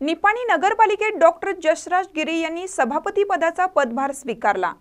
निपाणी नगरपालिकेत डॉक्टर जसराज गिरे यांनी सभापती पदाचा पदभार स्वीकारला।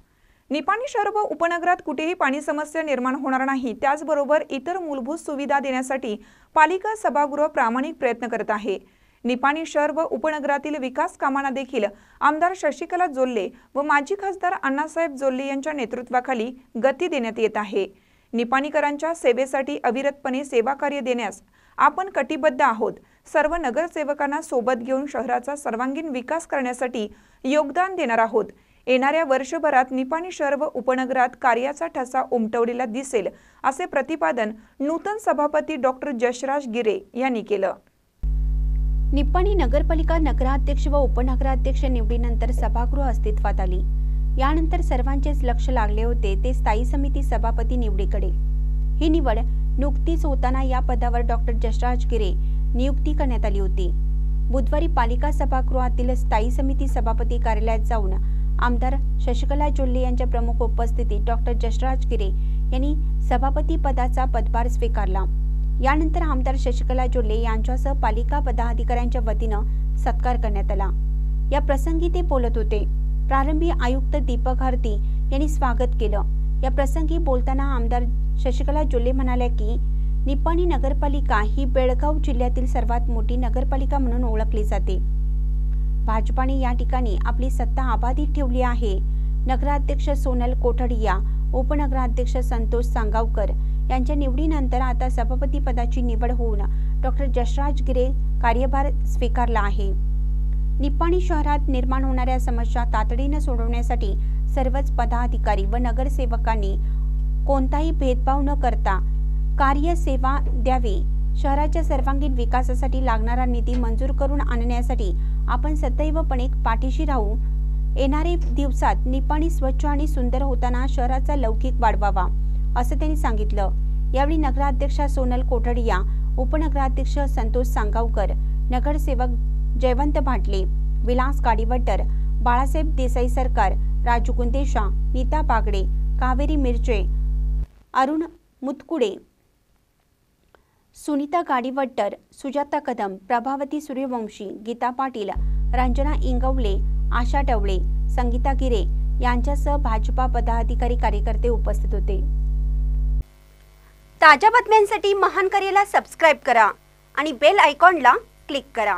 निपाणी शहर व उपनगरात कुठेही पाणी समस्या निर्माण होणार नाही, त्याचबरोबर इतर मूलभूत सुविधा देण्यासाठी पालिका सभागृह प्रामाणिक प्रयत्न करत आहे। निपाणी शहर व उपनगरातील विकास कामांना देखील आमदार शशिकला जोल्ले व माजी खासदार अण्णासाहेब जोल्ले यांच्या नेतृत्वाखाली गती देण्यात येत आहे। निपाणीकरांच्या सेवेसाठी अविरतपणे सेवा कार्य देण्यास आपण कटिबद्ध आहोत। सर्व नगरसेवकांना सोबत घेऊन शहराचा सर्वांगीण विकास करण्यासाठी योगदान देणार आहोत। येणाऱ्या वर्षभरात निपाणी शहर व उपनगरात कार्याचा ठसा उमटवलेला दिसेल, असे प्रतिपादन नूतन सभापती डॉक्टर जसराज गिरे यांनी केलं। निपाणी नगरपालिका नगराध्यक्ष व उपनगराध्यक्ष निवडीनंतर सभागृह अस्तित्वात आली। यानंतर सर्वांचेच लक्ष लागले होते ते स्थायी समिती सभापती निवडीकडे। ही निवड नुकतीच होताना या पदावर डॉक्टर जसराज गिरे नियुक्ती करण्यात आली होती। बुधवारी पालिका सभागृहातील स्थायी समिती सभापती कार्यालयात जाऊन आमदार शशिकला जोल्ले यांच्या प्रमुख उपस्थितीत डॉक्टर जसराज गिरे यांनी सभापती पदाचा पदभार स्वीकारला। यानंतर आमदार शशिकला जोल्ले यांच्यासह पालिका पदाधिकाऱ्यांच्या वतीनं सत्कार करण्यात आला। या प्रसंगी ते बोलत होते। प्रारंभी आयुक्त दीपक हरती यांनी स्वागत केलं। या प्रसंगी बोलताना आमदार शशिकला जोल्ले म्हणाले की निपाणी नगरपालिका ही बेळगाव जिल्ह्यातील सर्वात मोठी नगरपालिका म्हणून ओळखली जाते। भाजपाने या ठिकाणी आपली सत्ता अबाधित ठेवली आहे। नगराध्यक्ष सोनल कोठडिया, उपनगराध्यक्ष संतोष सांगावकर यांच्या निवडीनंतर आता सभापती पदाची निवड होऊन डॉक्टर जसराज गिरे कार्यभार स्वीकारला आहे। निपाणी शहरात निर्माण होणाऱ्या समस्या तातडीने सोडवण्यासाठी सर्वच पदाधिकारी व नगरसेवकांनी कोणताही भेदभाव न करता कार्यसेवा द्यावी। शहराच्या सर्वांगीण विकासासाठी लागणारा निधी मंजूर करून आणण्यासाठी आपण सदैवपणे पाठीशी राहू। येणारे दिवसात निपाणी स्वच्छ आणि सुंदर होताना शहराचा लौकिक वाढवावा, असं त्यांनी सांगितलं। यावेळी नगराध्यक्षा सोनल कोठडिया, उपनगराध्यक्ष संतोष सांगावकर, नगरसेवक जयवंत भाटले, विलास गाडीवटर, बाळासाहेब देसाई सरकार, राजू गुंदेशा, नीता बागडे, कावेरी मिरचे, अरुण मुतकुडे, सुनीता गाडीवटर, सुजाता कदम, प्रभावती सूर्यवंशी, गीता पाटील, रंजना इंगवले, आशा टवळे, संगीता गिरे यांच्यासह भाजपा पदाधिकारी कार्यकर्ते उपस्थित होते। ताज्या बातम्यांसाठी महान करेला सबस्क्राइब करा आणि बेल आयकॉनला क्लिक करा।